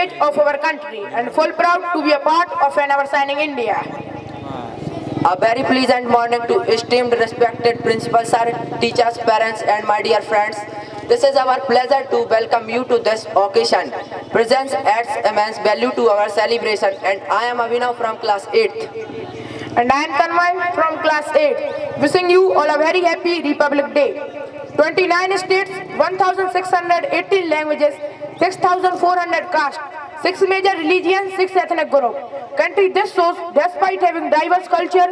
heritage of our country and full proud to be a part of an ever shining India. A very pleasant morning to esteemed, respected principals, sir, teachers, parents, and my dear friends. This is our pleasure to welcome you to this occasion. Presence adds immense value to our celebration, and I am Avinav from class 8th. And I am Tanmay from class 8. Wishing you all a very happy Republic Day. 29 states, 1,618 languages, 6,400 castes, 6 major religions, 6 ethnic groups. Country this shows, despite having diverse culture,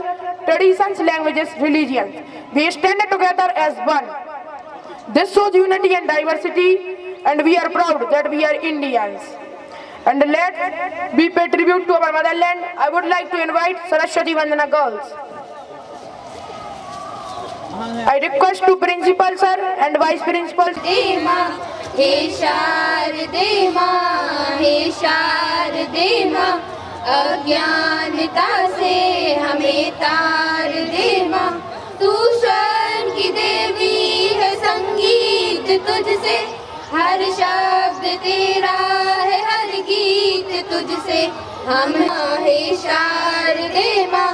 traditions, languages, religions, we stand together as one. This shows unity and diversity, and we are proud that we are Indians. And let's we pay tribute to our motherland. I would like to invite Saraswati Vandana girls. I request to principal sir and vice principals. हे शारदे माँ, हे शारदे माँ, अज्ञानता से हमें तार दे माँ। तू स्वर्ग की देवी है, संगीत तुझसे, हर शब्द तेरा है, हर गीत तुझसे। हम हे शारदे माँ,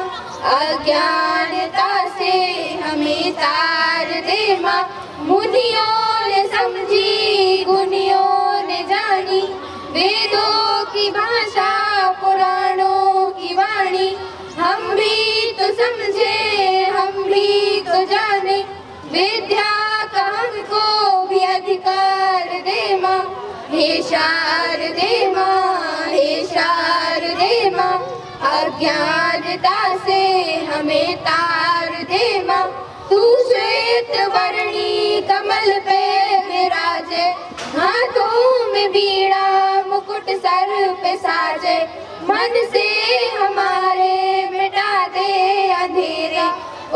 अज्ञानता से हमें तार दे माँ। मुनियों ने समझी, गुनियों ने जानी, वेदों की भाषा, पुराणों की वाणी। हम भी तो समझे, हम भी तो जाने, विद्या का हमको भी अधिकार दे माँ। हे शारदे माँ, हे शारदे माँ, अज्ञानता से हमें तार दे माँ। तू श्वेत वर्णी कमल पे विराजे, हाथों में बीड़ा मुकुट सर पे साजे। मन से हमारे मिटा दे अंधेरे,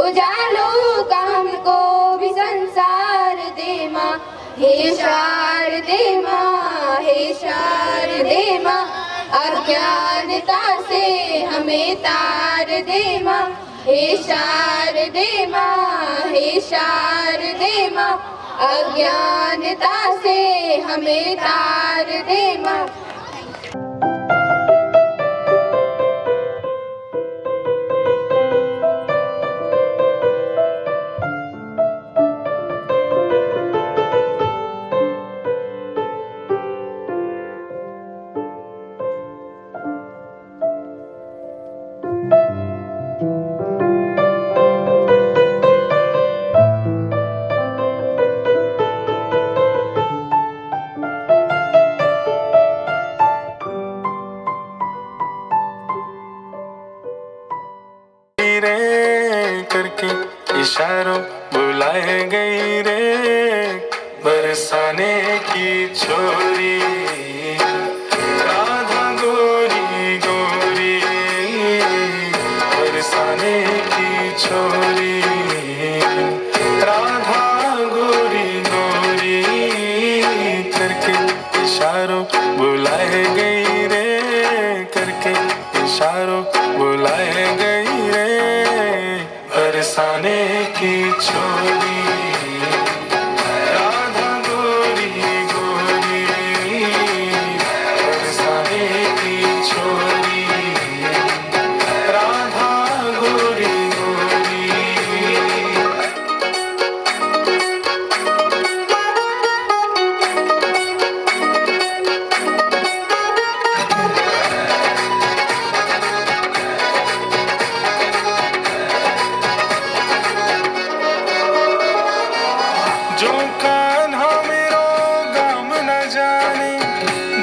उजालों का हमको भी संसार दे माँ। हे शारदे माँ, हे शारदे माँ, अज्ञानता से हमें तार दे माँ। हे शारदे माँ, हे शारदे माँ, अज्ञानता से हमें तार दे माँ। इशारों बुलाए गई रे, बरसाने की छोरी, राधा गोरी गोरी, बरसाने की छोरी, राधा गोरी गोरी, करके इशारों बुलाए गई रे, करके इशारों बुलाए गई रे, बरसाने की छोरी, राधा गोरी गोरी, बरसाने की छोरी, राधा गोरी गोरी। जो कान्हा मेरो गाम न जाने,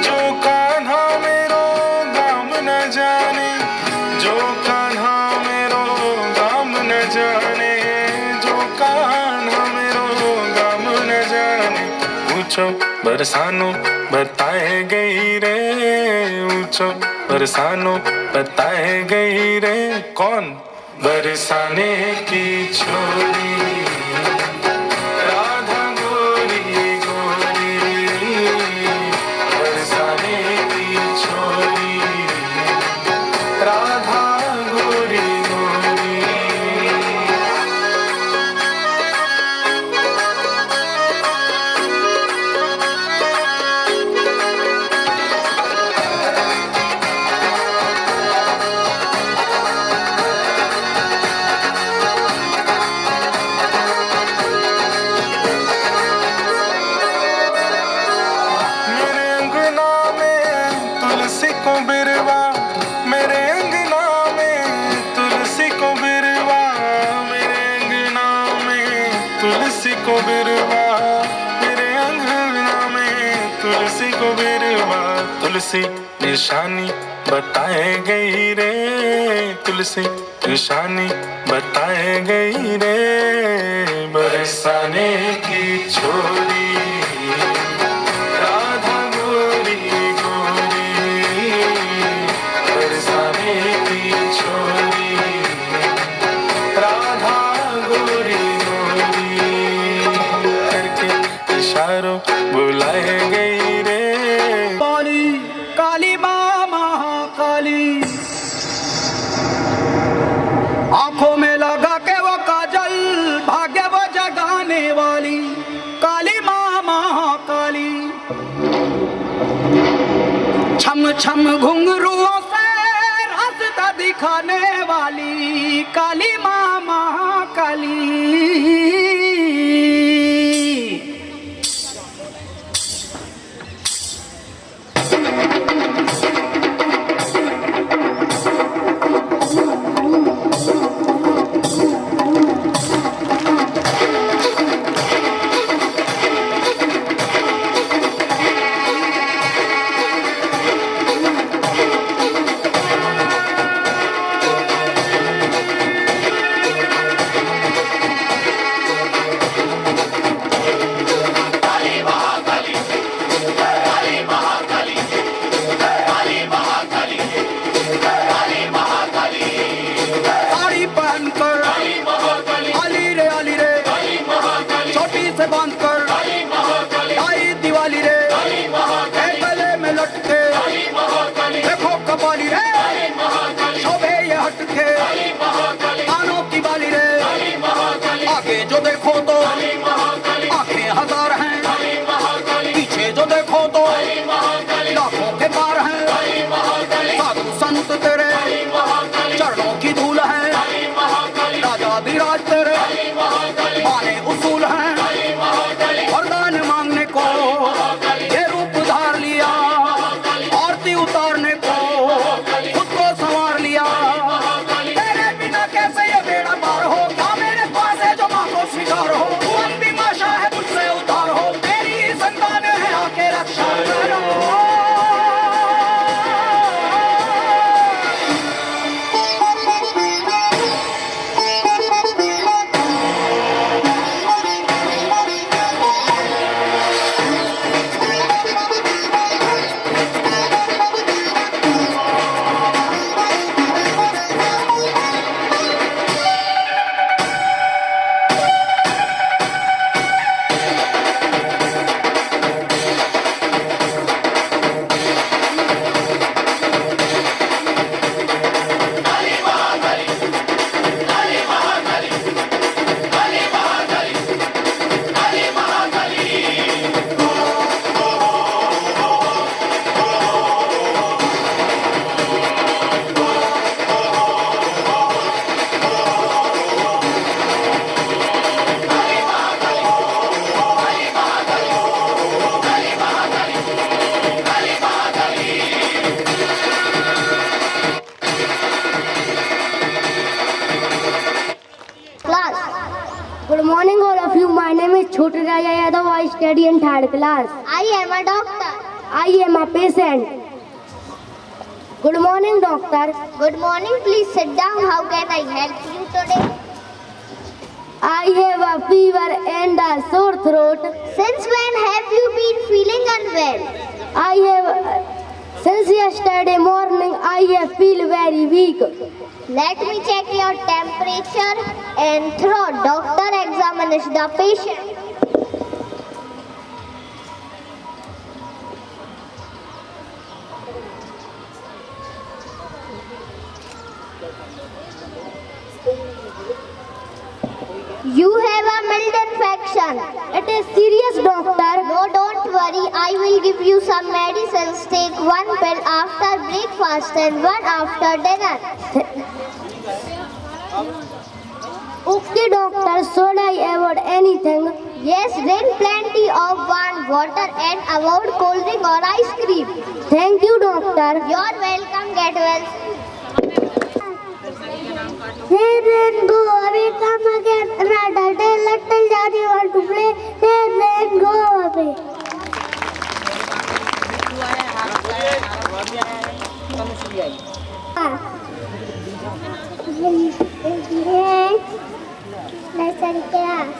जो कान्हा मेरो गाम न जाने, जो कान्हा मेरो गाम न जाने, जो कान्हा मेरो गाम न जाने। ऊंचो बरसानो बताए गई रे, ऊंचो बरसानो बताए गई रे, कौन? बरसाने की छोरी, राधा गोरी गोरी, बरसाने की छोरी, राधा गोरी गोरी। बिरवा, मेरे अंगना में तुलसी को बिरवा, तुलसी निशानी बताए गई रे, तुलसी निशानी बताए गई रे, बरसाने की छोरी राधा गोरी गोरी, बरसाने की छोरी राधा गोरी गोरी, करके इशारों बुलाए गई रे, काली काली माँ महाकाली, आंखों में लगा के वो काजल, भाग्य वो जगाने वाली, काली माँ महाकाली, छम छम घुंघरुओं से रास्ता दिखाने वाली, काली माँ महाकाली। जो देखो तो आंखें हजार हैं, पीछे जो देखो तो लाखों के पार हैं, साधु संत तेरे चरणों की धूल है, राजा विराज तेरे माने उसूल हैं, वरदान मांगने को ये रूप धार लिया, आरती उतारने को खुद को संवार लिया, तेरे बिना कैसे ये बेड़ा पार हो, शिकार हो, तू अंतिम आशा है, मुझसे उतार हो, तेरी संतान है, आके रक्षा करो। Good morning all of you. My name is Chotu Raja Yadav. I study in third class. I am a doctor. I am a patient. Good morning, doctor. Good morning. Please sit down. How can I help you today? I have a fever and a sore throat. Since when have you been feeling unwell? Since yesterday morning I feel very weak. Let me check your temperature and throat. Doctor examines the patient. You have a mild infection. It is serious, doctor. No, don't worry. I will give you some medicines. Take one pill after breakfast and one after dinner. Okay, doctor. Should I avoid anything? Yes, drink plenty of warm water and avoid cold drink or ice cream. Thank you, doctor. You're welcome. Get well. Hey, Rainbow, may come again another day. Let the journey want to play, then go away. Lesson class.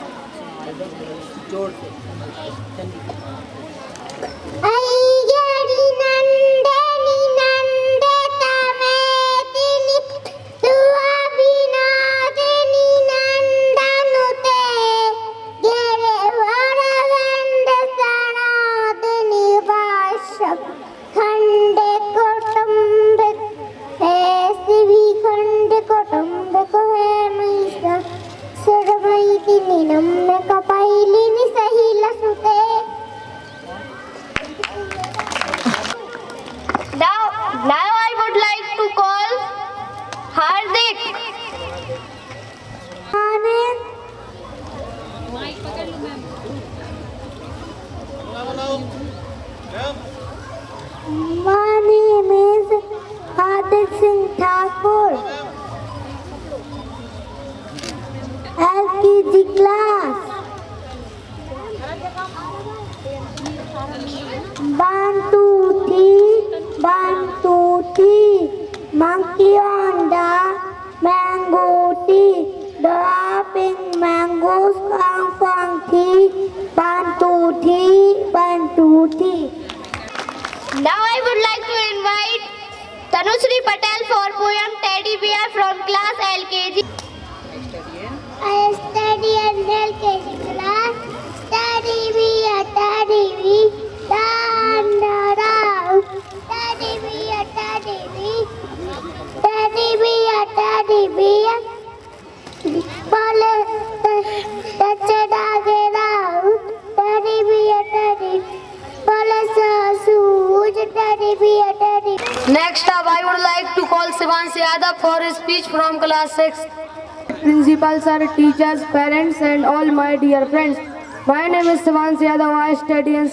Ayyadi nandani nandata metini tua binadini nandanute gere varavende sanadini vasham khande kotumbe sivi khande kotumbe ko hai maisa sarvaitini namme kapailini sahila sute. Now I would like to call Hardik. My name is Hardik Singh Thakur. LKG class. 1, 2, 3, 1, 2, 3. Monkey on the mango tree, dropping mangoes from tree. 1, 2, 3, 1, 2, 3. Now I would like to invite Tanushree Patel for poem Teddy Bear from class LKG. I study in LKG class. Teddy bear, Teddy bear, da-da-da. Teddy bear, Teddy bear, Teddy bear, Teddy bear. Bole, touch-da-ge round. Teddy bear, Teddy. Bole sa-sooj, Teddy bear, Teddy. Next up, I would like to call Shivansh Yadav for his speech from class 6. Principal sir, teachers, parents and all my dear friends. My name is Shivansh Yadav. I study in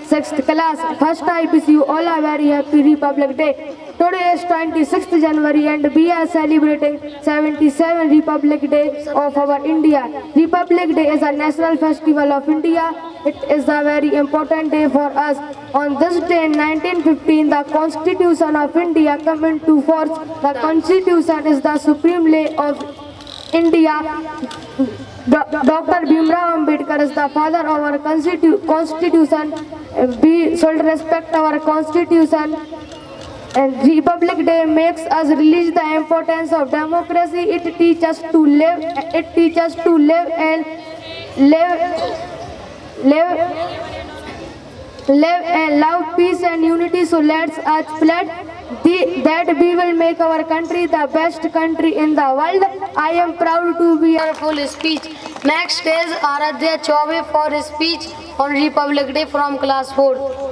6th class. First, I wish you all a very happy Republic Day. Today is 26th January and we are celebrating 77th Republic Day of our India. Republic Day is a national festival of India. It is a very important day for us. On this day in 1915, the Constitution of India came into force. The Constitution is the supreme law of India. Dr. Bhimrao Ambedkar is the father of our Constitution. We should respect our Constitution. And Republic Day makes us realize the importance of democracy. It teaches us to live. It teaches us to live and live and love peace and unity. So let's pledge that we will make our country the best country in the world. I am proud to be a full speech. Next is Aradhya Chaube for his speech on Republic Day from class 4.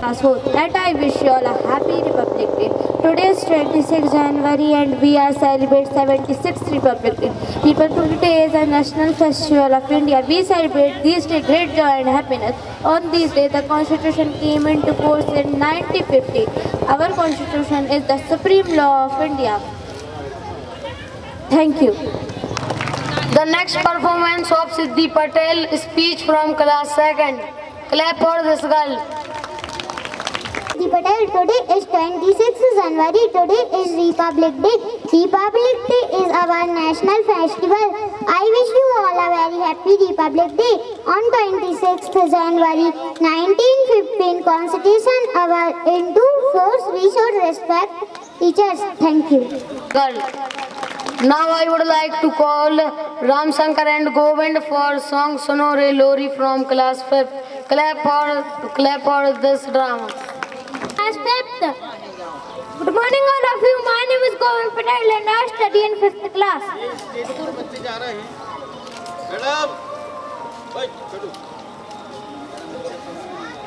That I wish you all a happy Republic Day. Today is 26th January and we are celebrating 76th Republic Day. Republic Day is a national festival of India. We celebrate this day great joy and happiness. On this day, the Constitution came into force in 1950. Our Constitution is the supreme law of India. Thank you. The next performance of Siddhi Patel speech from class 2nd. Clap for this girl. Patel, today is 26th January. Today is Republic Day. Republic Day is our national festival. I wish you all a very happy Republic Day. On 26th January 1915, Constitution into force. We should respect teachers. Thank you. Girl. Now I would like to call Ram Shankar and Govind for song Sonore Lori from class 5th. Clap for this drama. Good morning all of you. My name is Govind Patel and I study in 5th class.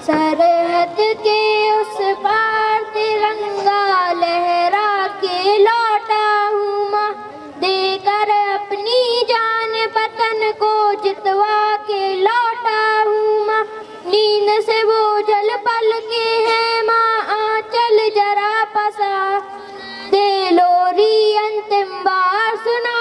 सरहद के उस पार तिरंगा लहरा के लौटा हूँ माँ, देकर अपनी जान वतन को जितवा के लौटा हूँ माँ। नींद से वो जल पल के हैं माँ, आंचल जरा पसा दे लोरी अंतिम बार सुना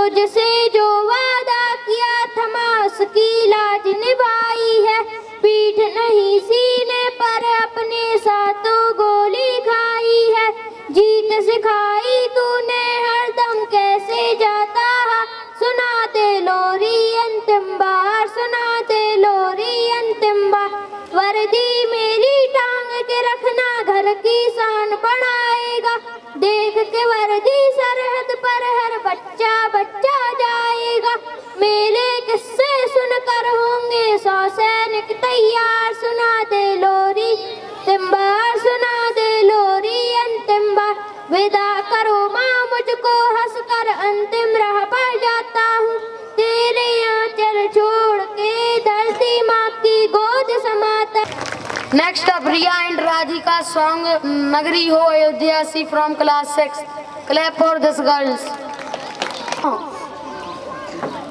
तुझसे जो वादा किया थमा उसकी लाज निभाई है। पीठ नहीं सीने पर अपने साथों गोली खाई है। जीत सिखाई तूने हरदम कैसे जाता है। सुना दे लोरी अंतिम बार, सुना दे लोरी अंतिम बार। वर्दी मेरी टांग के रखना घर की शान बढ़ाएगा। देख के वर्दी सरहद पर हर बच्चा बच्चा जाएगा। मेरे किस्से सुनकर होंगे 100 सैनिक तैयार। सुना दे लोरी अंतिम बार, सुना दे लोरी अंतिम बार। विदा करो माँ मुझको हंसकर अंतिम राह पर जाता हूँ। तेरे आंचल छोड़ के धरती माँ की गोद समाता। Next up, Riya and Radhika song Nagari Ho Ayodhya Si from class 6. Clap for this girls.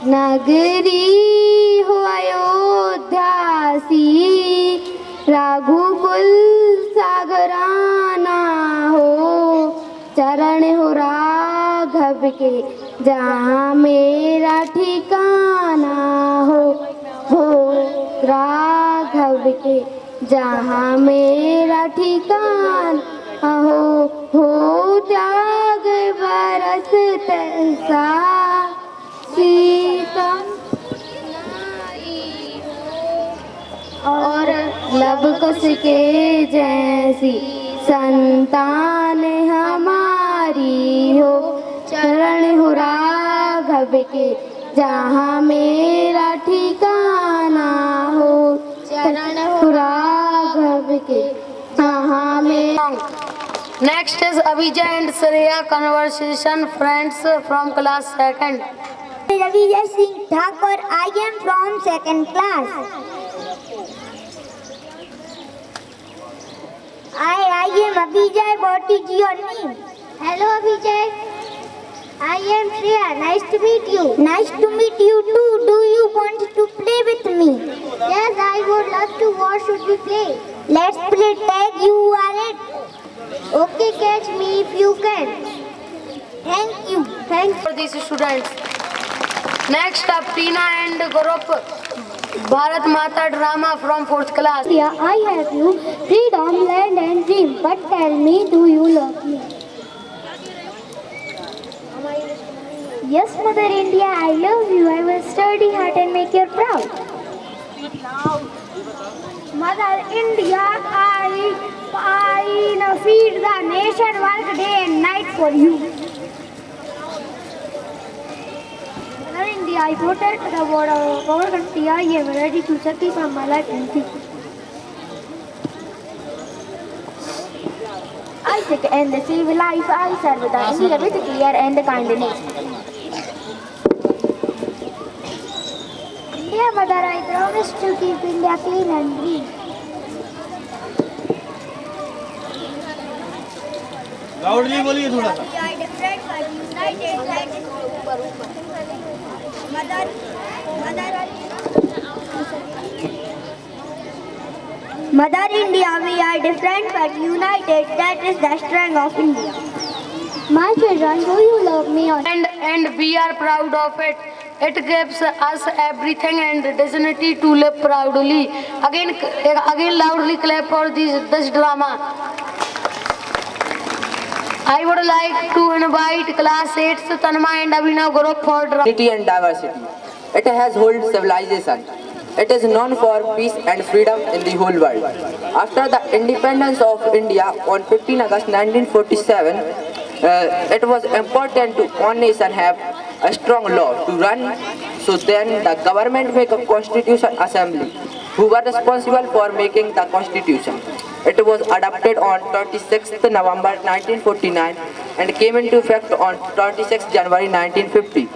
नगरी हो अयोध्या सी, रघुकुल सागराना हो। चरण हो राघव के जहाँ मेरा ठिकाना हो राघव के जहाँ मेरा ठिकाना हो त्याग बरस तैसा सीतम और लब कस के जैसी संतान हमारी हो। चरण हो राघव के जहाँ मेरा ठिकाना हो। चरण हो राघव के जहाँ मेरा। Next is Abhijay and Shreya conversation friends from class 2nd. Ravijay Singh Thakur, I am from 2nd class. I am Abhijay. What is your name? Hello Abhijay. I am Shreya. Nice to meet you. Nice to meet you too. Do you want to play with me? Yes, I would love to. What should we play? Let's play tag. You are it. Okay, catch me if you can. Thank you. Thanks. For these students. Next up, Tina and Gaurav Bharat Mata drama from 4th class. India, I have you, freedom, land and dream. But tell me, do you love me? Yes, Mother India, I love you. I will study hard and make you proud. Mother India, I feed the nation, work day and night for you. Mother India, I protect the border of our country. I am ready to sacrifice my life and peace. I take and the civil life. I serve the India with care and kindness. India, Mother, I promise to keep India clean and green. Loudly बोलिए थोड़ा सा। Mother India, we are different but united. That is the strength of India. My children, do you love me? And we are proud of it. It gives us everything and dignity to live proudly. Again loudly clap for this drama. I would like to invite class 8th Tanma and Abhinav Gaurav for drama. Unity and diversity. It has whole civilization. It is known for peace and freedom in the whole world. After the independence of India on 15 August 1947, it was important to one nation have a strong law to run. So then the government make a constitution assembly who were responsible for making the constitution. It was adopted on 26th November 1949 and came into effect on 26th January 1950.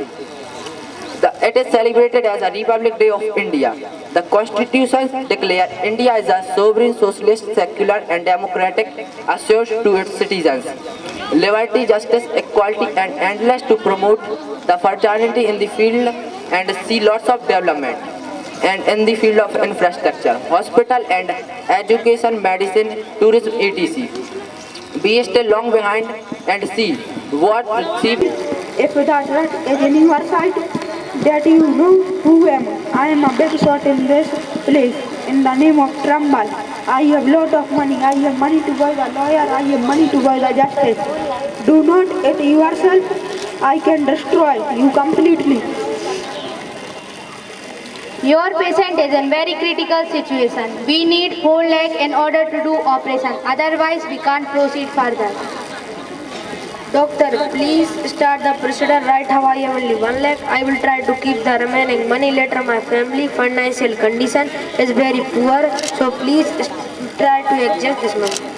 It is celebrated as a Republic Day of India. The Constitution declares India is a sovereign, socialist, secular and democratic, assures to its citizens liberty, justice, equality and endless to promote the fraternity in the field and see lots of development and in the field of infrastructure, hospital and education, medicine, tourism, etc. Be still long behind and see what If the threat is universal, that you know who am I am a big shot in this place. In the name of Trumbull, I have lot of money. I have money to buy the lawyer. I have money to buy the justice. Do not it yourself. I can destroy you completely. Your patient is in very critical situation. We need whole leg in order to do operation. Otherwise, we can't proceed further. Doctor, please start the procedure. Right now I have only 1 lakh. I will try to keep the remaining money later. My family financial condition is very poor. So please try to adjust this money.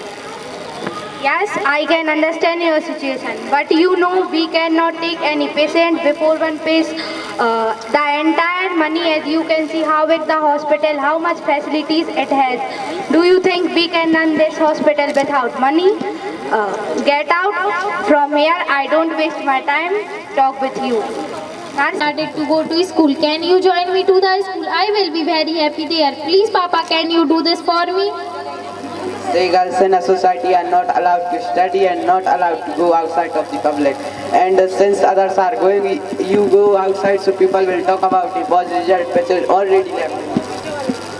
Yes, I can understand your situation. But you know we cannot take any patient before one pays the entire money. As you can see how big the hospital, how much facilities it has. Do you think we can run this hospital without money? Get out from here. I don't waste my time. Talk with you. I started to go to school. Can you join me to the school? I will be very happy there. Please, Papa, can you do this for me? The girls in a society are not allowed to study and not allowed to go outside of the public. And since others are going, you go outside, so people will talk about it. Was result which is already left.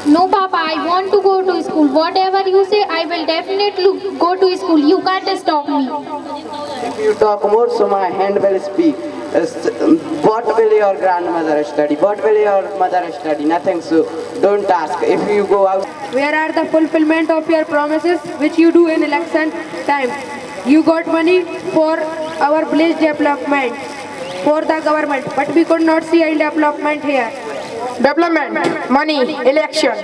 No, Papa, I want to go to school. Whatever you say, I will definitely go to school. You can't stop me. If you talk more, so my hand will speak. What will your grandmother study? What will your mother study? Nothing, so don't ask. If you go out. Where are the fulfillment of your promises which you do in election time? You got money for our village development, for the government, but we could not see any development here. Development, money, election.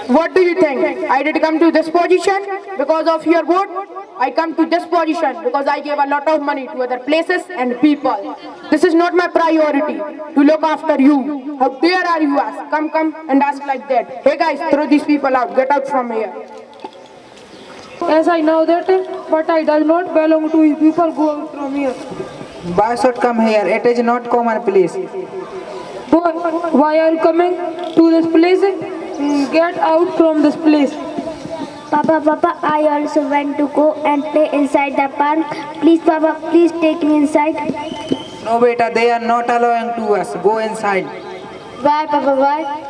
What do you think? I did come to this position because of your vote. I come to this position because I gave a lot of money to other places and people. This is not my priority to look after you. How dare are you ask? Come and ask like that. Hey guys, throw these people out. Get out from here. Yes, I know that, but I does not belong to you. People go out from here. Why should come here? It is not common place. Boy, why are you coming to this place? Get out from this place. Papa, I also want to go and play inside the park. Please, Papa, please take me inside. No, beta, they are not allowing to us. Go inside. Why, Papa, why?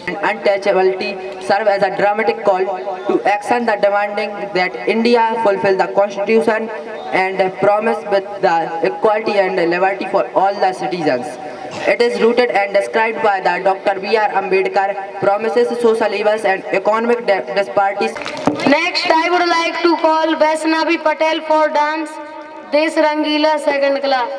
Untouchability serve as a dramatic call to action that demanding that India fulfill the constitution and promise with the equality and liberty for all the citizens. It is rooted and described by the Dr. B.R. Ambedkar, promises social evils and economic disparities. Next, I would like to call Vaishnavi Patel for dance. Desh Rangila, second class.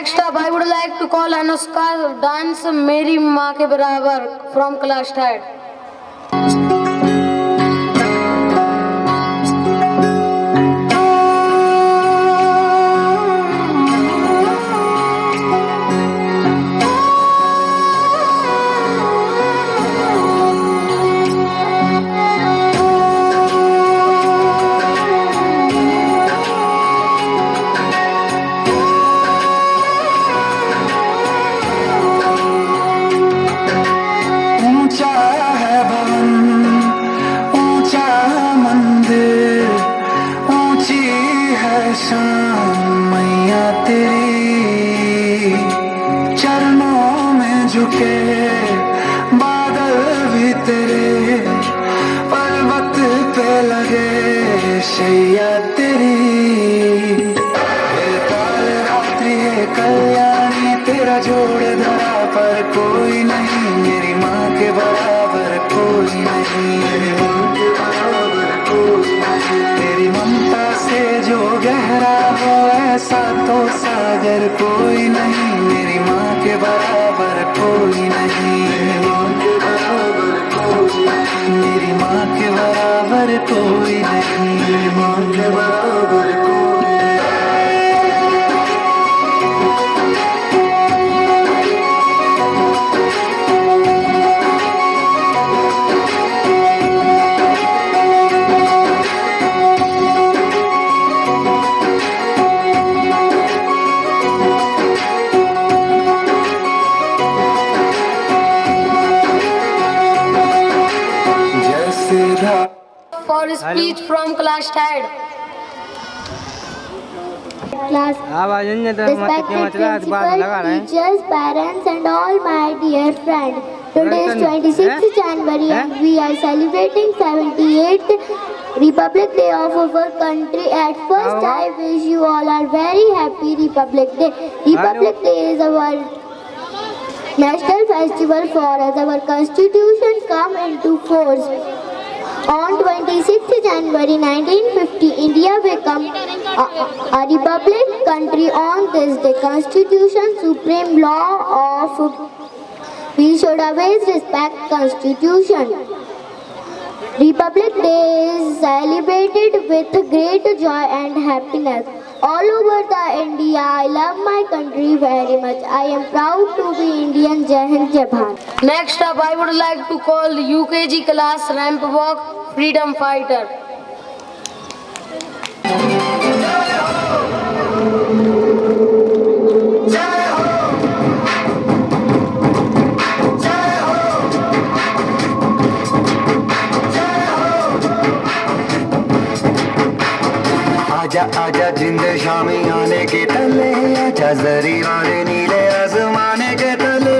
Next up, I would like to call Anushka dance Meri Maa Ke Barabar from class 10. ऊंचा है भवन, ऊंचा मंदिर, ऊंची है शान मैया तेरी। चरणों में झुके बादल भी तेरे, पर्वत पे लगे शैया तेरी। काल रात्रि है कल्याणी, तेरा जोड़ धरा पर कोई नहीं, मेरी माँ के बराबर कोई नहीं, तेरी ममता से जो गहरा हो ऐसा तो सागर कोई नहीं, मेरी माँ के बराबर कोई नहीं, मेरी माँ के बराबर कोई नहीं, मेरी माँ के बराबर कोई नहीं। For speech from class 10. Class respected principal, teachers, parents and all my dear friends. Today is 26th January and we are celebrating 78th Republic Day of our country. At first I wish you all are very happy Republic Day. Republic Day is our national festival for us. Our constitution come into force. On 26th January 1950, India became a republic country. On this day, Constitution, supreme law of we should always respect Constitution. Republic Day is celebrated with great joy and happiness. All over the India, I love my country very much. I am proud to be Indian. Jai Hind, Jai Bharat. Next up, I would like to call UKG class ramp walk freedom fighter. आजा आजा जिंद शामी आने के तले, आजा जरी वाले नीले आसमाने के तले।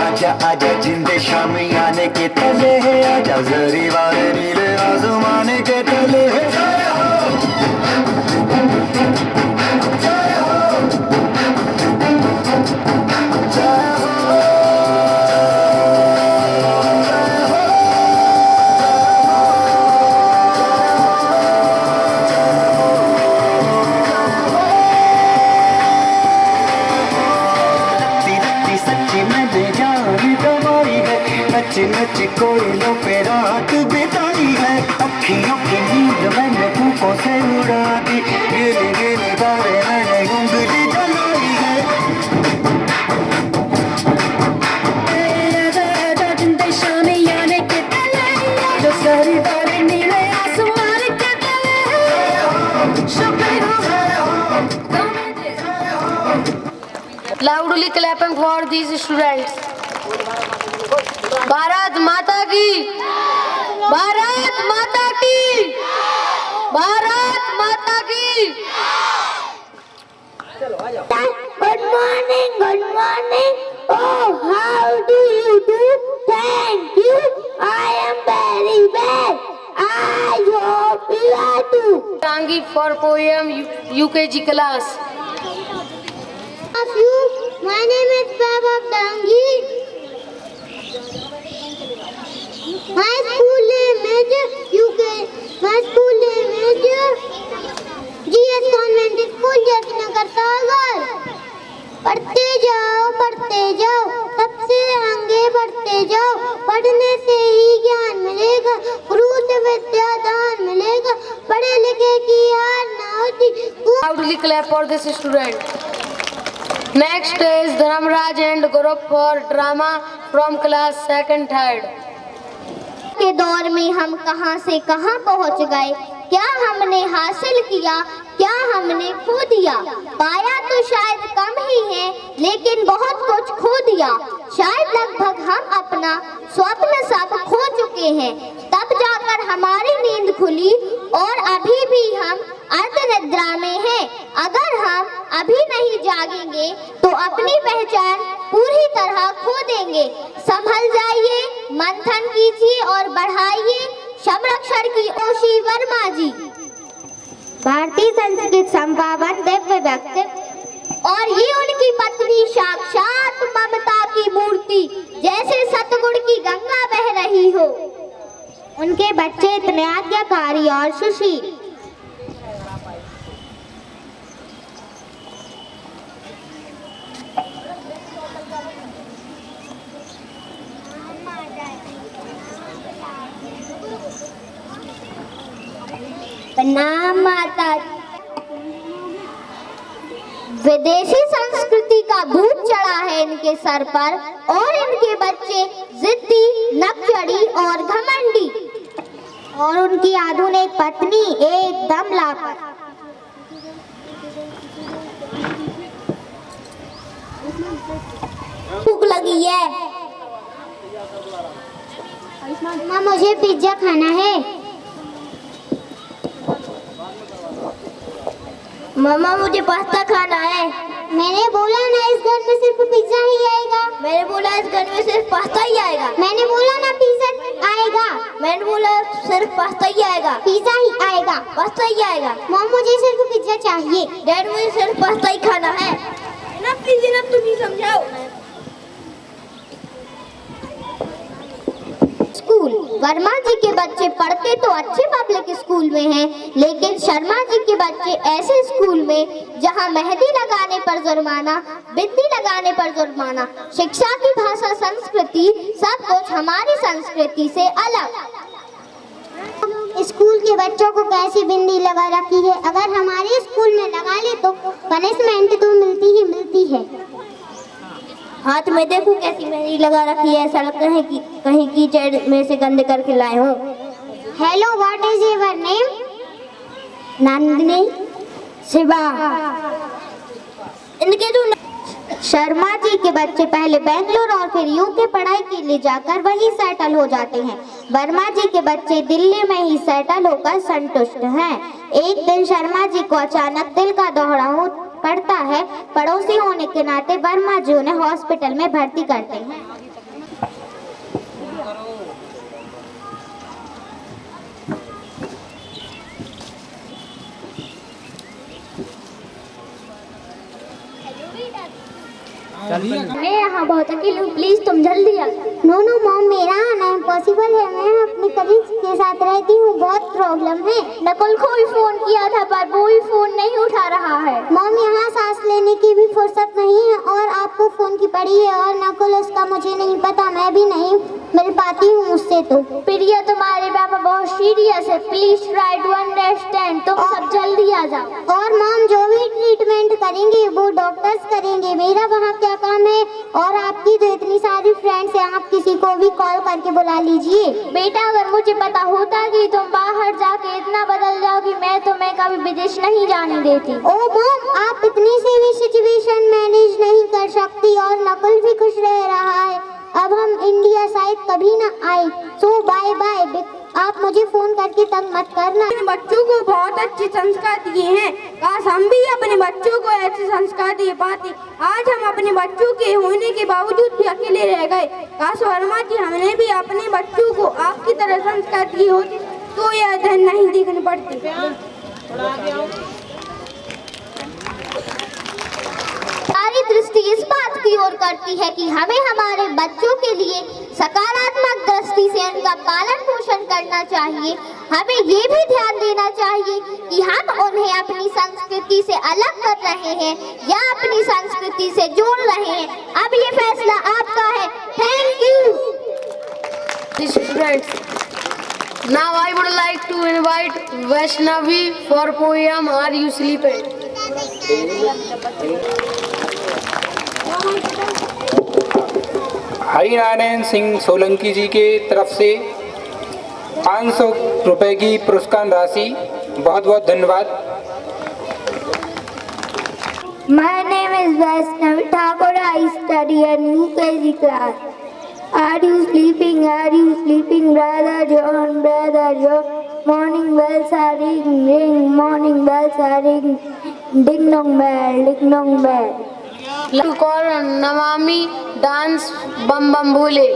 आजा आजा जिंद शामी आने के तले, आजा जरी वाले नीले आसमाने के तले। नच कोयलों पे रात बिताई है, अखियों की नींद मैंने फूकों से उड़ा दी, गिले गिले तारे मैंने उंगली जलाई है। जिंदे शामी आने के तले, जो सारी तारे नीले आसमान के तले। Loudly clapping for these students. Bharat माता की, भारत माता की, भारत माता की। Good morning, good morning. Oh, how do you do? Thank you. I am very well. I hope you are too. Tangi for poem UKG class. My name is Baba Tangi. My school name is UKG. पढ़ते जाओ, सबसे आगे बढ़ते जाओ। पढ़ने से ही ज्ञान मिलेगा, गुरु से विद्या दान मिलेगा। पढ़े लिखे की हार ना होती। Loudly clap for this student. Next is Dharmraj and group for drama from class 2nd 3rd. के दौर में हम कहां से कहां पहुंच गए, क्या हमने हासिल किया, क्या हमने खो दिया। पाया तो शायद कम ही है, लेकिन बहुत कुछ खो दिया। शायद लगभग हम अपना स्वप्न सब खो चुके हैं। तब जाकर हमारी नींद खुली और अभी भी हम अर्ध निद्रा में हैं। अगर हम अभी नहीं जागेंगे तो अपनी पहचान पूरी तरह खो देंगे। संभल जाइए, मंथन कीजिए और बढ़ाइए संरक्षण की ओशी वर्मा जी। भारतीय संस्कृत संपादन दिव्य व्यक्तित्व और ये उनकी पत्नी साक्षात ममता की मूर्ति, जैसे सतगुण की गंगा बह रही हो। उनके बच्चे इतने आज्ञाकारी और सुशील। प्रणाम माता। विदेशी संस्कृति का भूत चढ़ा है इनके सर पर और इनके बच्चे जिद्दी, नकचड़ी और घमंडी। और उनकी आधुनिक पत्नी एकदम लापता। भूख लगी है। माँ मुझे पिज्जा खाना है। मामा मुझे पास्ता खाना है। मैंने बोला ना इस घर में सिर्फ पिज्जा ही आएगा। मैंने बोला इस घर में सिर्फ पास्ता ही आएगा। मैंने बोला ना पिज्जा आएगा। मैंने बोला सिर्फ पास्ता ही आएगा। पिज्जा ही आएगा, पास्ता ही आएगा। मॉम मुझे सिर्फ पिज्जा चाहिए। डैड मुझे सिर्फ पास्ता ही खाना है। ना प्लीज ना तुम ही समझाओ। स्कूल। वर्मा जी के बच्चे पढ़ते तो अच्छे पब्लिक स्कूल में हैं, लेकिन शर्मा जी के बच्चे ऐसे स्कूल में जहां मेहंदी लगाने पर जुर्माना, बिंदी लगाने पर जुर्माना, शिक्षा की भाषा, संस्कृति, सब कुछ हमारी संस्कृति से अलग। स्कूल के बच्चों को कैसी बिंदी लगा रखी है, अगर हमारे स्कूल में लगा ले तो पनिशमेंट तो मिलती ही मिलती है। हाथ में देखो कैसी मेहंदी लगा रखी है, ऐसा लगता है कि कहीं कीचड़ में से गंदे करके लाए हो। Hello, what is your name? Nandini, Shiva. इनके जो शर्मा जी के बच्चे पहले बेंगलोर और फिर यूके पढ़ाई के लिए जाकर वहीं सेटल हो जाते हैं। वर्मा जी के बच्चे दिल्ली में ही सेटल होकर संतुष्ट हैं। एक दिन शर्मा जी को अचानक दिल का दौरा पड़ता है। पड़ोसी होने के नाते वर्मा जी उन्हें हॉस्पिटल में भर्ती करते हैं। मैं यहाँ बहुत अकेली हूँ, प्लीज तुम जल्दी आ। नो मॉम, मेरा आना इम्पॉसिबल है। मैं अपने कलीग्स के साथ रहती हूँ, बहुत प्रॉब्लम है। नकुल को भी फोन किया था पर वो भी फोन नहीं उठा रहा है। मॉम, यहाँ सांस लेने की भी फुर्सत नहीं है और आपको फोन की पड़ी है और नकुल उसका मुझे नहीं पता, मैं भी नहीं मिल पाती हूँ उससे। तो प्रिया, तुम्हारे पापा बहुत सीरियस है, प्लीज ट्राई टू अंडरस्टैंड। तुम सब जल्दी आ जाओ। और मॉम, जो भी ट्रीटमेंट करेंगे वो डॉक्टर्स करेंगे, मेरा वहाँ क्या काम है। और आपकी जो इतनी सारी फ्रेंड्स हैं, आप किसी को भी कॉल करके बुला लीजिए। बेटा, अगर मुझे पता होता कि तुम बाहर जाके इतना बदल जाओगी, मैं तुम्हें कभी विदेश नहीं जाने देती। ओ मॉम, आप इतनी सी भी सिचुएशन मैनेज नहीं कर सकती और नकुल भी खुश रह रहा है। अब हम इंडिया शायद कभी ना आए, सो बाय बाय। आप मुझे फोन करके तंग मत करना। बच्चों को बहुत अच्छे संस्कार दिए हैं, काश हम भी अपने बच्चों को ऐसे संस्कार दे पाते। आज हम अपने बच्चों के होने के बावजूद भी अकेले रह गए। काश वर्मा जी हमने भी अपने बच्चों को आपकी तरह संस्कार दिए होते तो यह दिन नहीं देखने पड़ते। सारी दृष्टि इस बात की ओर करती है कि हमें हमारे बच्चों के लिए सकारात्मक दृष्टि से उनका पालन पोषण करना चाहिए। हमें ये भी ध्यान देना चाहिए कि हम उन्हें अपनी संस्कृति से अलग कर रहे हैं या अपनी संस्कृति से जोड़ रहे हैं। अब ये फैसला आपका है। Thank you. Students, now I would like to invite Vaishnavi for poem Are You Sleeping? Harinarayan Singh Solanki ji के तरफ से 500 रुपए की पुरस्कार राशि। बहुत बहुत धन्यवाद। My name is Vaishnavi Thakur. I study in UKG class. Are you sleeping? Are you sleeping, brother John, brother John? Morning bells are ring, ring. Morning bells are ring. Ding dong bell, ding dong bell. To call Namami dance Bam Bam Bole.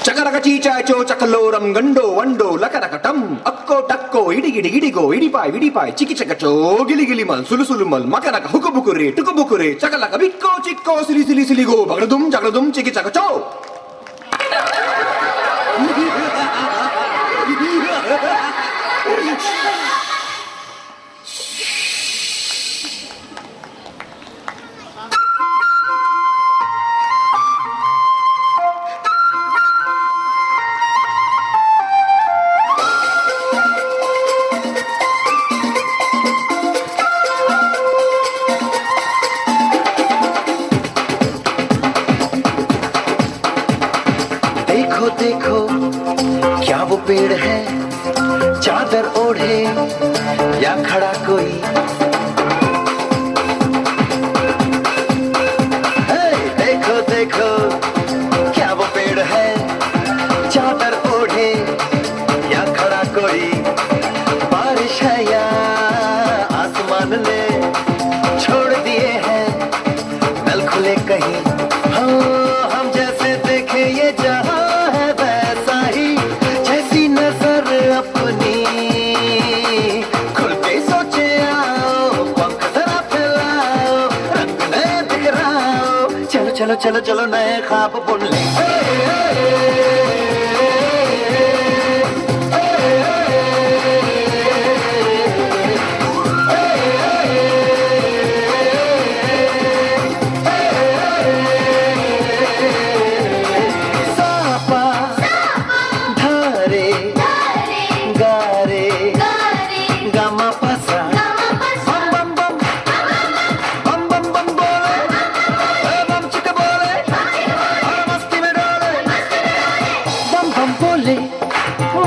చకరక చీచాచో చకలోరం గండో వండో లకరకటం అక్కో టక్కో ఇడిగిడి ఇడిగో ఇడిపాయ్ విడిపాయ్ చికిచకచో గిలిగిలి మల్ సులుసులు మల్ మకరక హుకుబుకురే టుకుబుకురే చకలక బిక్కో చిక్కో సిలి సిలి సిలిగో బగడదుం జగడదుం చికిచకచో. देखो देखो क्या वो पेड़ है, चादर ओढ़े या खड़ा कोई. देखो देखो क्या वो पेड़ है, चादर ओढ़े या खड़ा कोई. बारिश है या आसमान ने छोड़ दिए हैं नल खुले कहीं. हाँ हम जैसे देखे ये जहां है वैसा ही, जैसी नजर अपनी खुल के सोचे आओ, पंख जरा फैलाओ, रंग नए बिखराओ. चलो चलो चलो चलो नए ख्वाब बुन ले.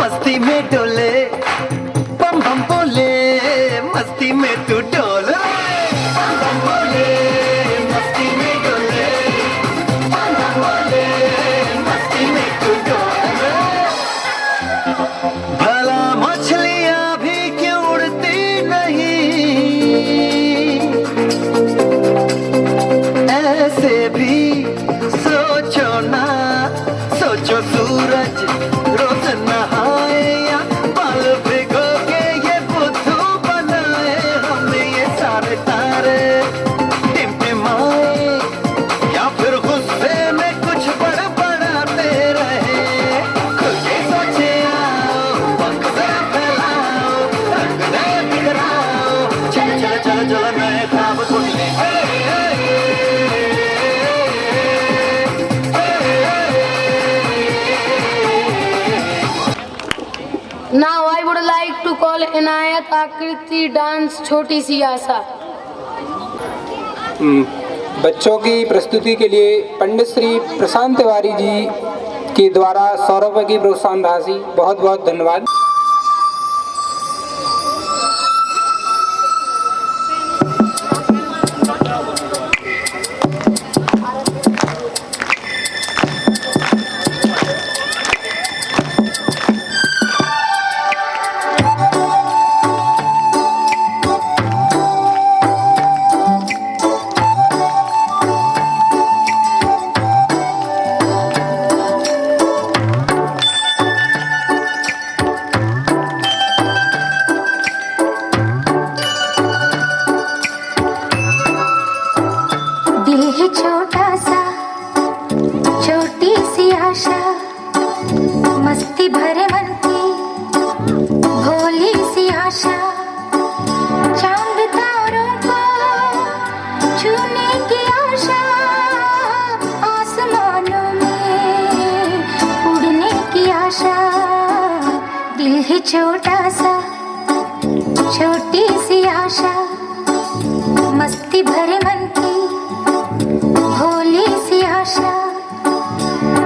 मस्ती में डोले बम बम बोले, मस्ती में तू डोल. बम बम बोले मस्ती में डोले, बम बम बोले मस्ती में तू डोल. भला मछलियां भी क्यों उड़ती नहीं, ऐसे भी सोचो ना. सोचो सूरज रोज नहाए या बाल भिगो के ये बुद्धू बनाए. हमने ये सारे तारे टिमटिमाए या फिर गुस्से में कुछ बड़बड़ाते रहे. खुल के सोचे आओ, पंख जरा फैलाओ, रंग नए बिखराओ. चलो चलो चलो चलो नए ख्वाब सुन ले. Now I would like to call Inayat Akriti dance छोटी सी आशा. बच्चों की प्रस्तुति के लिए पंडित श्री प्रशांत तिवारी जी के द्वारा 100 रुपए की प्रोत्साहन राशि। बहुत बहुत धन्यवाद। मस्ती भरे मन की भोली सी आशा, चांद तारों को छूने की आशा, आसमानों में उड़ने की आशा, दिल ही छोटा सा छोटी सी आशा, मस्ती भरे मन की भोली सी आशा,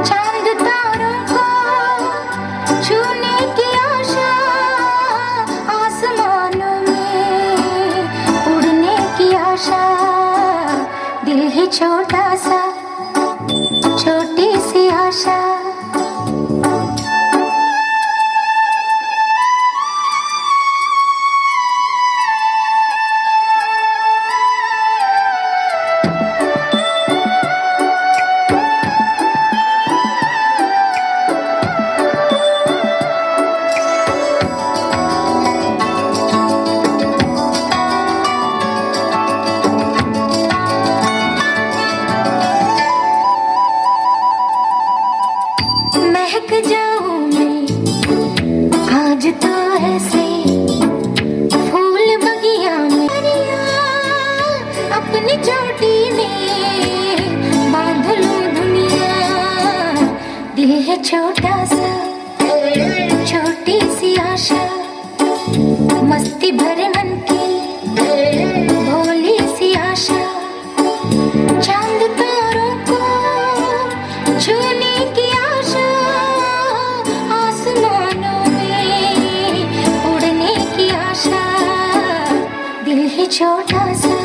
चांद तारों को छूने की आशा, आसमानों में उड़ने की आशा, दिल ही छोटा सा छोटी सी आशा। महक जाऊं मैं आज तो ऐसे फूल बगिया में, अपनी चोटी में बांध लूं दुनिया, दिल है छोटा सा छोटी सी आशा, मस्ती भरे मन की भोली सी आशा, चांद तारों को छूने की आशा, आसमानों में उड़ने की आशा, दिल ही छोटा सा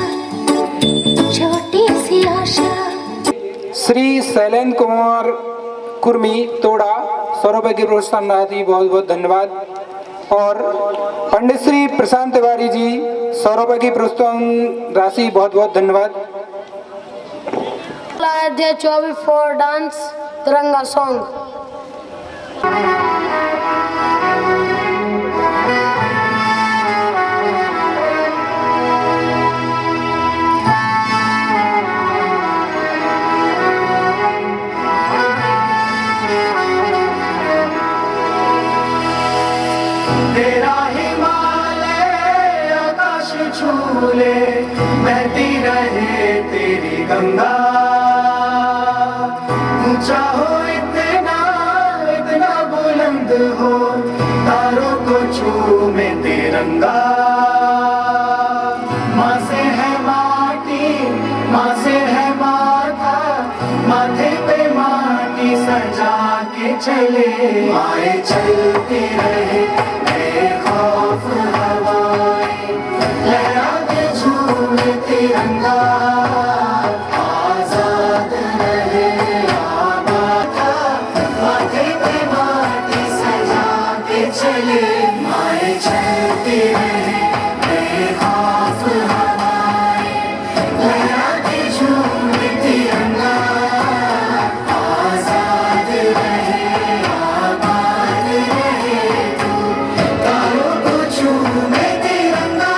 छोटी सी आशा। श्री शैलेंद्र कुमार कुर्मी तोड़ा 100 रुपए की प्रोत्साहन राशि, बहुत बहुत धन्यवाद। और पंडित श्री प्रशांत तिवारी जी 100 रुपए की प्रोत्साहन राशि, बहुत बहुत धन्यवाद। They chose for dance Tiranga song. तेरा हिमालय आकाश छूले, बहती रहे तेरी गंगा, ऊंचा हो इतना इतना बुलंद हो, तारों को छूमे तिरंगा। माँ से है माटी, माँ से है माथा, माथे पे माटी सजा के चले, माए चलती रहे बेखौफ हवाएं, लहरा के झूमे तिरंगा, आजाद रहे आबाद, माथे पे माटी सजा के चले, माए चलती रहे बेखौफ हवाएं, लहरा के झूमे तिरंगा, आजाद रहे आबाद रहे तू, तारों को छूमे तिरंगा।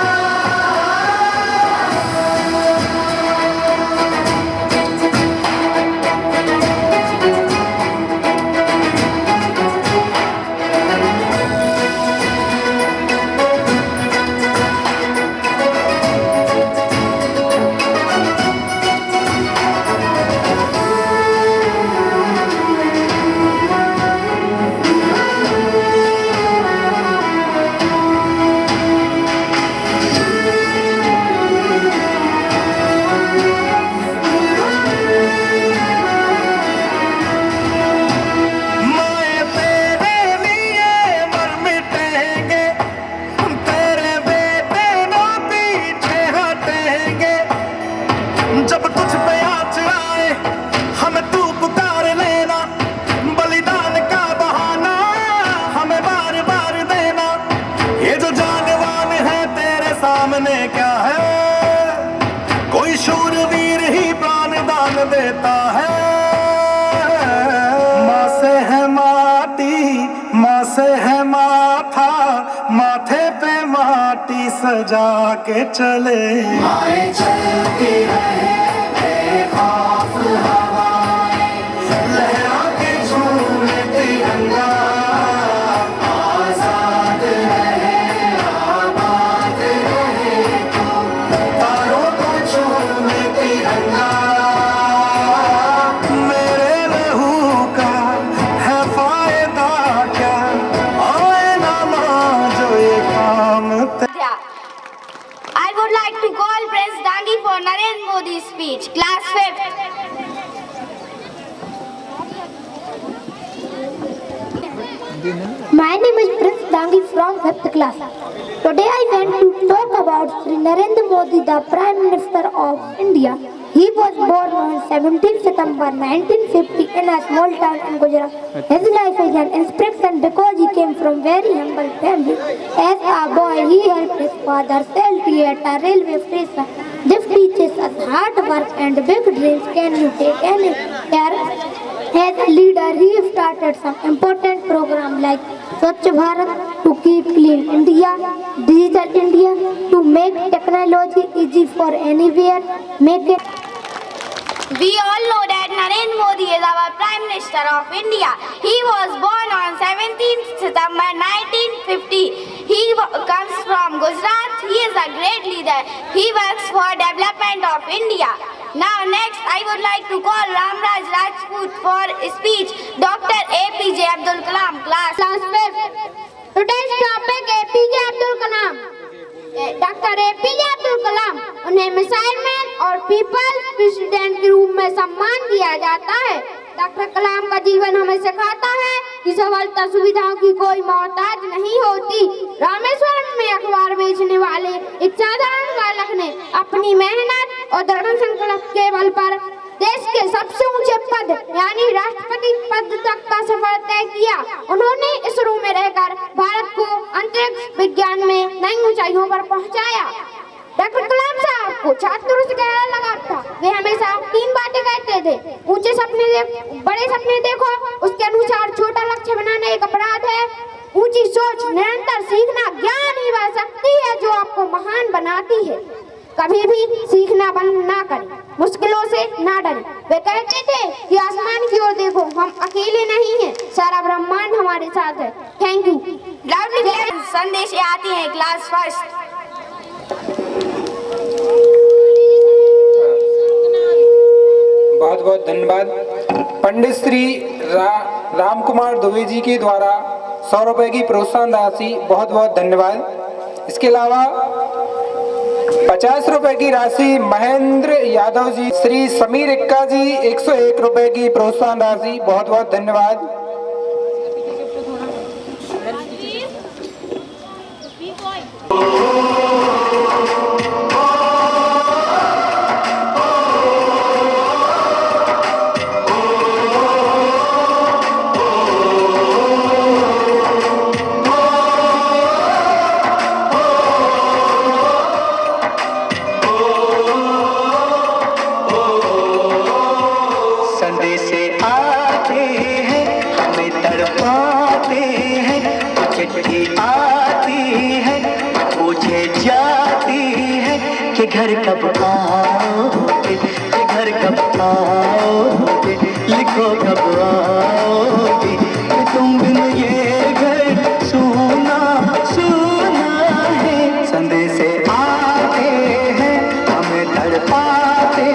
माए तेरे लिए मर मिटेंगे, तेरे बेटे ना पीछे हटेंगे, जब तुझ पे आँच आए हमें तू पुकार लेना, बलिदान का बहाना हमें बार बार देना, ये जो जानवान है तेरे सामने क्या है, कोई शूरवीर ही प्राण दान देता है। माँ से है माटी, माँ से है माथा, माथे पे माटी सजा के चले, माए चलती रहे बेखौफ हवाएं, लहरा के झूमे तिरंगा, Narendra Modi's speech. Class 5th. My name is Prince Dangi from 5th class. Today I want to talk about Sri Narendra Modi, the Prime Minister of India. He was born on 17 September 1950 in a small town in Gujarat. His life is an inspiration because he came from very humble family. As a boy, he helped his father sell tea at a railway station. This teaches us hard work and big dreams. Can you take any care? As a leader, he started some important programs like Swachh Bharat to keep clean India, Digital India to make technology easy for anywhere, make it. We all know that Narendra Modi is our Prime Minister of India. He was born on 17th September 1950. He comes from Gujarat. He is a great leader. He works for development of India. Now next I would like to call Ramraj Rajput for a speech. Dr. APJ Abdul Kalam, class 5th. Today's topic APJ Abdul Kalam. Doctor APJ Abdul Kalam, उन्हें missile man और people's president के रूप में सम्मान दिया जाता है। Doctor कलाम का जीवन हमें सिखाता है कि सफलता सुविधाओं की कोई मोहताज नहीं होती। रामेश्वरम में अखबार बेचने वाले एक साधारण बालक ने अपनी मेहनत और दृढ़ संकल्प के बल पर देश के सबसे ऊंचे पद यानी राष्ट्रपति पद तक का सफर तय किया। उन्होंने इसरो में रहकर भारत को अंतरिक्ष विज्ञान में नई ऊंचाइयों पर पहुंचाया। डॉक्टर कलाम साहब को छात्रों से गहरा लगाव था। वे हमेशा 3 बातें कहते थे। ऊंचे सपने देखो, बड़े सपने देखो, उसके अनुसार छोटा लक्ष्य बनाना एक अपराध है। ऊंची सोच, निरंतर सीखना ज्ञान ही वह शक्ति है जो आपको महान बनाती है। कभी भी सीखना बंद ना करें, मुश्किलों से ना डरें। वे कहते थे कि आसमान की ओर देखो, हम अकेले नहीं हैं, सारा ब्रह्मांड हमारे साथ है। Thank you. संदेश आती है क्लास 1st। बहुत बहुत धन्यवाद। पंडित श्री राम कुमार दुबे जी के द्वारा 100 रुपए की प्रोत्साहन राशि, बहुत बहुत धन्यवाद। इसके अलावा 50 रुपए की राशि महेंद्र यादव जी, श्री समीर इक्का जी 101 रुपए की प्रोत्साहन राशि, बहुत बहुत धन्यवाद। घर कब आओगे, घर कब आओगे, लिखो कब आओगे, तुम बिन ये घर सुना सुना है। संदेश आते हैं हमें तड़पाते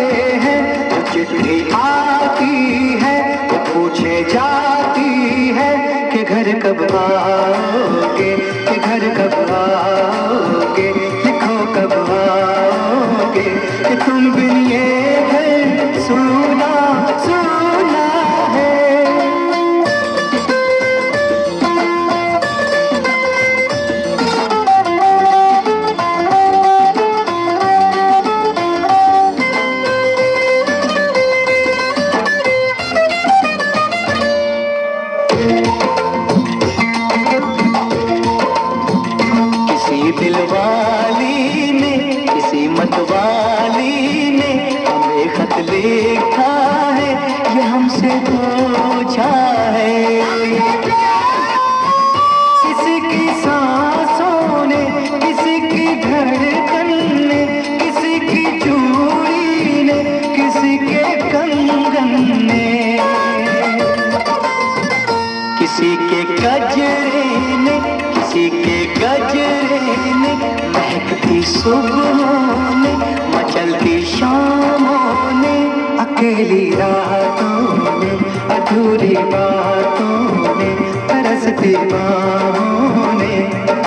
हैं, तो चिट्ठी आती है तो पूछे जाती है कि घर कब आओगे, कि घर कब आओगे, लिखो कब आओगे, कि तुम बिन ये घर सुना सुना है। किसी दिलवाली ने, किसी मतवाली ने हमें खत लिखा है, ये हमसे पूछा है। किसी की सांसों ने, किसी की धड़कन ने, किसी की चूड़ी ने, किसी के कंगन ने, किसी के गजरे ने, किसी के गजरे ने, महकती सुबहों ने, मचलती शामों ने, अकेली रातों ने, अधूरी बातों ने, तरसती बाहों ने,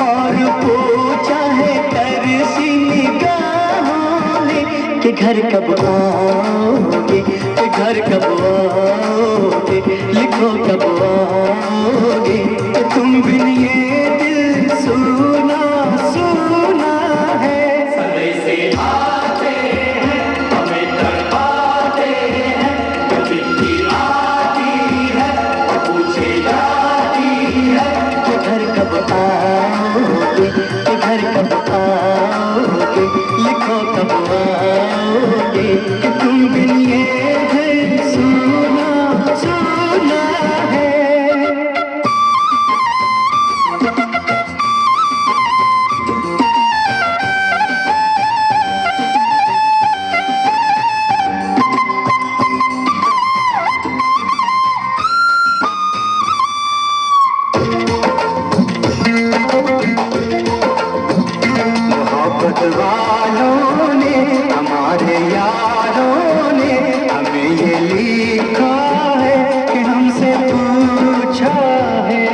और पूछा है तरसी निगाहों ने कि घर कब आओगे, कि घर कब आओगे, लिखो कब आओगे, कि तुम बिन ये दिल सुना सुना है। समय से आते हैं हमें तड़पाते हैं, कभी की आती है पूछे जाती है, कि घर कब आओगे, कि घर कब आओगे, लिखो कब आओगे, कि तुम बिन ये दिल सुना सुना है। मोहब्बत वालों ने, हमारे यारों ने हमें ये लिखा है कि हमसे पूछा है।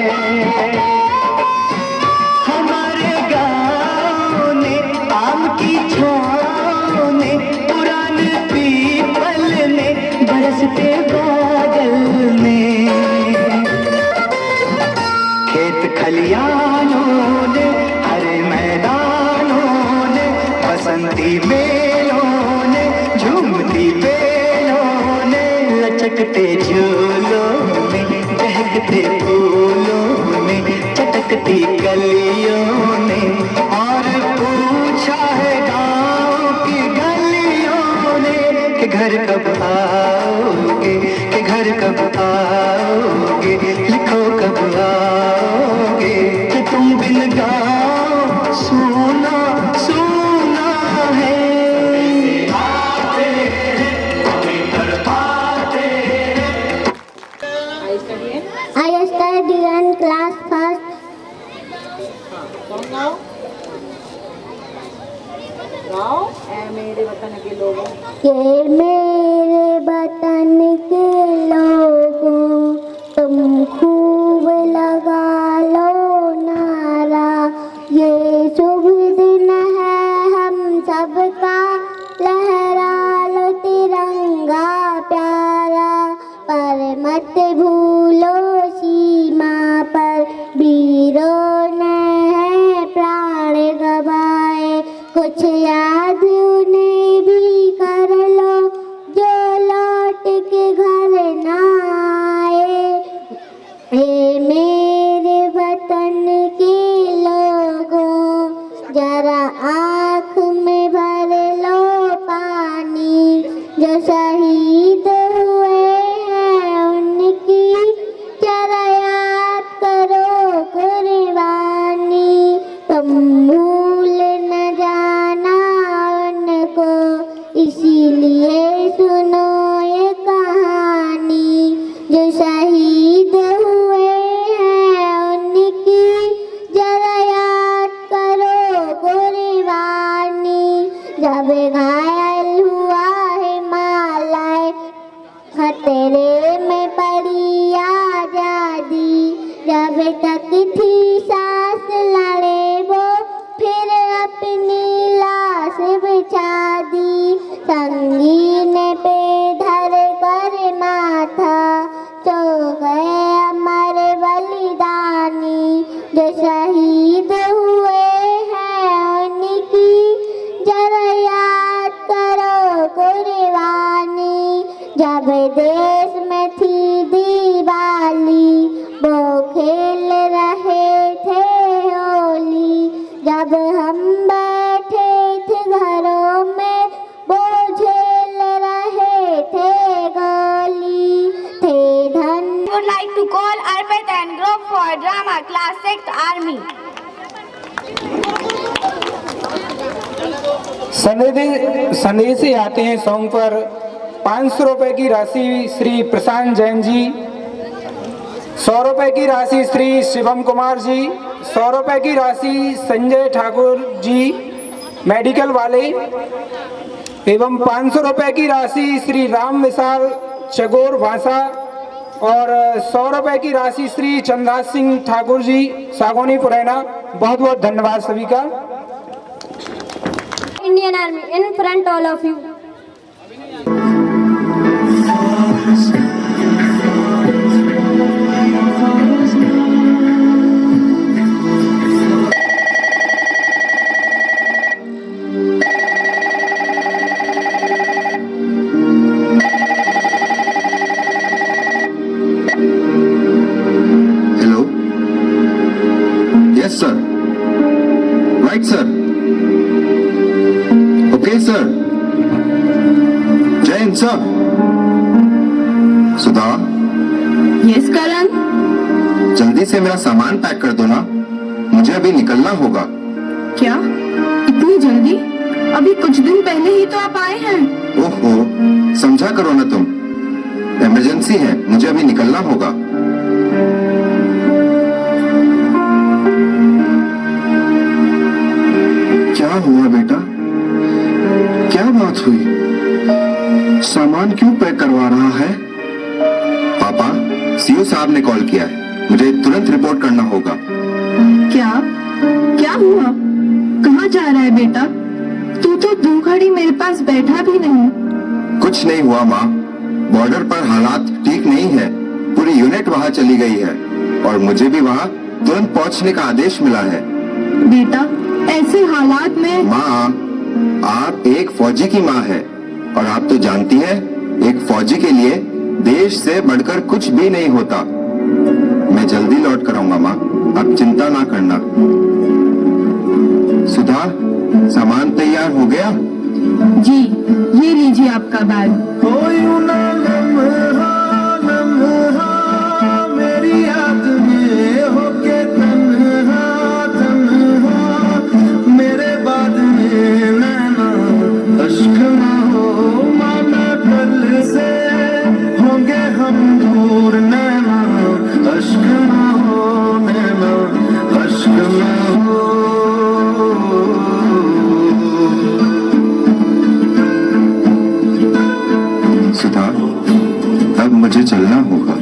हमारे गाँव ने, आम की छाँव ने, पुराने पीपल ने, बरसते बादल ने, खेत खलियानों ने, हरे मैदानों ने, बसंती बेलों ने, झूमती बेलों ने, लचकते झूलों में, दहकते फूलों में, चटकती गलियों ने, और पूछा है गाँव की गलियों ने कि घर कब आओगे, कि घर कब आओगे, लिखो कब आओगे, कि तुम बिन गाँव सुना सुना है। I study in class first. ये मेरे वतन के लोगों, तुम खूब लगा लो नारा, ये शुभ दिन है हम सबका, लहरा लो तिरंगा प्यारा, पर मत भूलो सीमा पर वीरों ने प्राण गवाए, कुछ याद उन्हें भी कर लो जो लौट के घर ना आए। हे मेरे वतन के लोगों, जरा आँख में भर लो पानी, जो शहीद हुए हैं उनकी जरा याद करो कुर्बानी, तुम भूल न जाना उनको, इसीलिए सुनो ये कहानी, जो शहीद हुए हैं उनकी जरा याद करो कुर्बानी, जब घायल हुआ हिमालय, खतरे में पड़ी आजादी, जब तक थी सांस लड़े वो फिर अपनी लाश बिछा दी, संगीन पे धर कर माथा सो गए अमर बलिदानी, जो शहीद हुए हैं उनकी जरा याद करो कुर्बानी, जब देश में थी दिवाली वो खेल रहे थे होली, जब हम बैठे थे घरों में वो झेल रहे थे गोली, थे धन। Would like to call Arpit and group for drama class 6 army. संदेश आते हैं सॉन्ग पर 500 रुपए की राशि श्री प्रशांत जैन जी, 100 रुपए की राशि श्री शिवम कुमार जी, 100 रुपए की राशि संजय ठाकुर जी मेडिकल वाले, एवं 500 रुपए की राशि श्री राम विशाल चगोर भाषा और 100 रुपए की राशि श्री चंद्रदास सिंह ठाकुर जी सागौनी पुरैना। बहुत बहुत धन्यवाद सभी का। Indian Army in front all of you. Sir. Sudha. Yes Karan. जल्दी से मेरा सामान पैक कर दो ना, मुझे अभी निकलना होगा। क्या इतनी जल्दी? अभी कुछ दिन पहले ही तो आप आए हैं। ओहो, समझा करो ना तुम, इमरजेंसी है, मुझे अभी निकलना होगा। क्या हुआ बेटा, क्या बात हुई? सामान क्यों पैक करवा रहा है? पापा, सीओ साहब ने कॉल किया है, मुझे तुरंत रिपोर्ट करना होगा। क्या क्या हुआ? कहाँ जा रहा है बेटा? तू तो 2 घड़ी मेरे पास बैठा भी नहीं। कुछ नहीं हुआ माँ, बॉर्डर पर हालात ठीक नहीं है, पूरी यूनिट वहाँ चली गई है और मुझे भी वहाँ तुरंत पहुँचने का आदेश मिला है। बेटा ऐसे हालात में। माँ, आप एक फौजी की माँ है और आप तो जानती हैं, एक फौजी के लिए देश से बढ़कर कुछ भी नहीं होता। मैं जल्दी लौट कर आऊंगा माँ, आप चिंता ना करना। सुधा, सामान तैयार हो गया? जी, ये लीजिए आपका बैग। मेरी याद में होके तन्हा तन्हा, मेरे बाद में नैना अश्क ना हो, माना कल से होंगे हम दूर, नैना अश्क ना हो, नैना अश्क ना हो। सुधा, अब मुझे चलना होगा।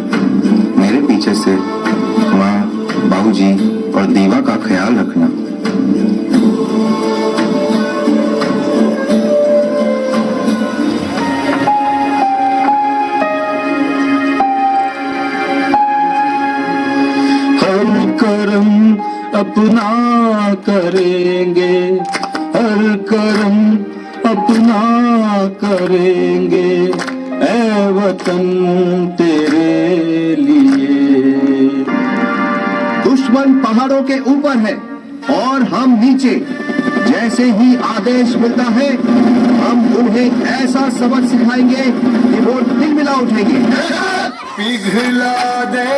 मेरे पीछे से माँ, बाबूजी और दीवा का ख्याल रखना। हर करम अपना करेंगे, हर करम अपना करेंगे, ऐ वतन तेरे लिए। दुश्मन पहाड़ों के ऊपर है और हम नीचे। जैसे ही आदेश मिलता है हम उन्हें ऐसा सबक सिखाएंगे कि वो तिलमिला उठेंगे। पिघला दे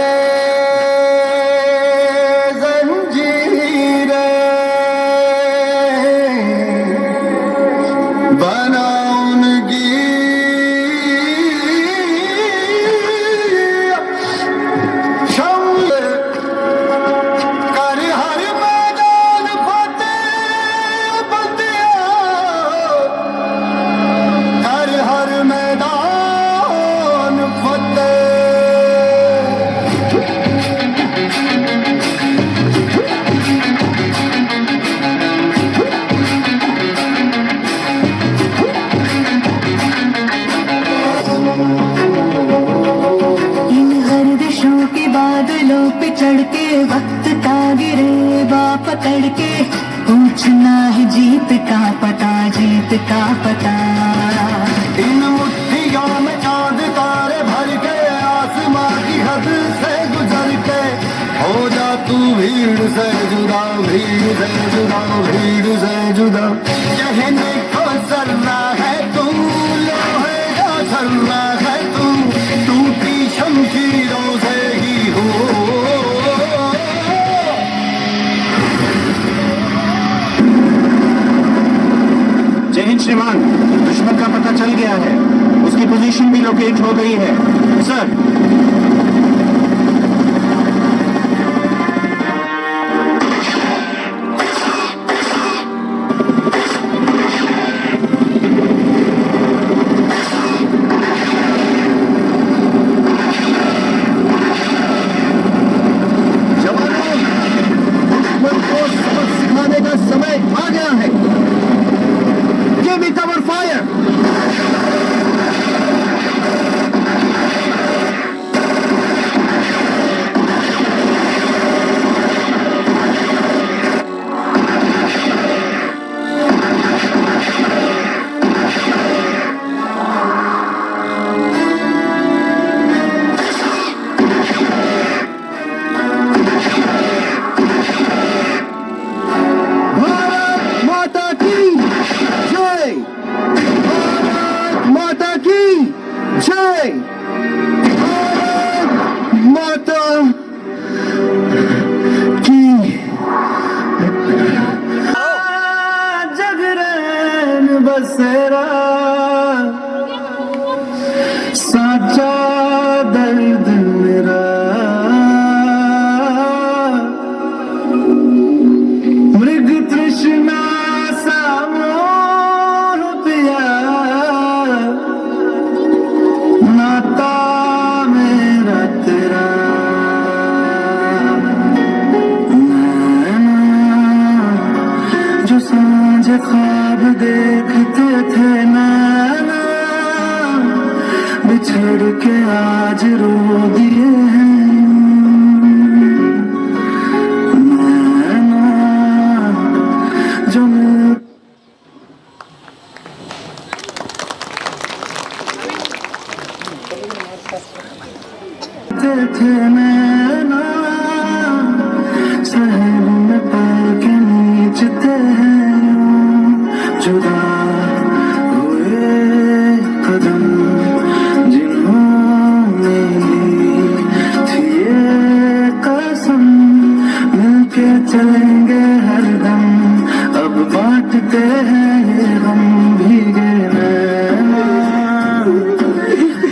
चढ़ के वक्त का गिरेबा पकड़ के, पूछना है जीत का पता, जीत का पता। इन मुट्ठियों में चांद तारे भर के, आसमां की हद से गुजर के, हो जा तू भीड़ से जुदा, भीड़ से जुदा, भीड़ से जुदा। कहने को जर्रा है तू, लोहे का छर्रा है तू, टूटी शमशीरों से ही हो। जय हिंद श्रीमान, दुश्मन का पता चल गया है, उसकी पोजीशन भी लोकेट हो गई है सर। जवानों, दुश्मन को सबक सिखाने का समय आ गया है। Give me cover fire! बसेरा साचा दर्द मेरा मृग तृष्णा सा मोह पिया नाता मेरा तेरा जो सांझ ख्वाब देखते थे नैना बिछड़ के आज रो दिए हैं नैना जो थे नैना सहर में पैर के नीचते हैं जुदा हुए कदम जिन्होंने ली थी ये कसम मिलके चलेंगे हरदम अब बांटते हैं ये गम भीगे नैना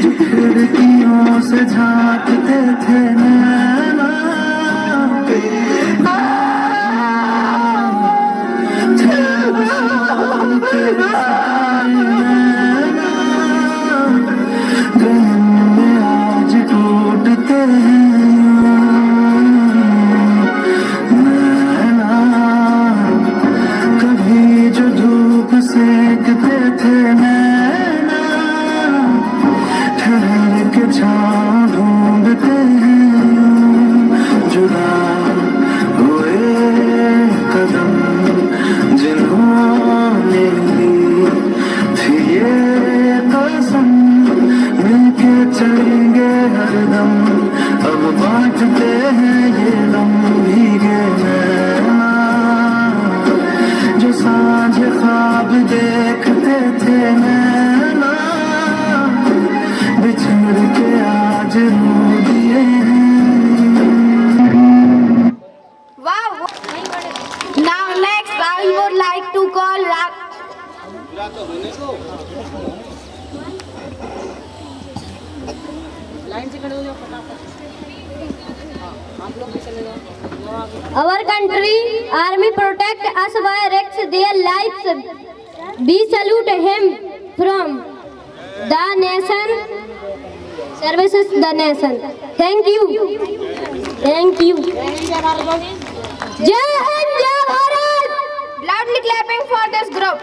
जो खिड़कियों से झांकते थे नैना आज टूटते हैं नैना कभी जो धूप सेकते थे नैना ठहर के छाँव ढूंढते हैं जुदा हुए कदम जिन्होंने ली थी ये कसम मिलके चलेंगे हरदम अब बांटते हैं ये गम भीगे नैना जो सांझ ख्वाब देखते थे नैना बिछड़ के आज रो दिए हैं Now next I would like to call Our country army protect us by risks their lives. We salute him from the nation services the nation. Thank you. Thank you. Jai Hind, Jai Bharat. loudly clapping for this group.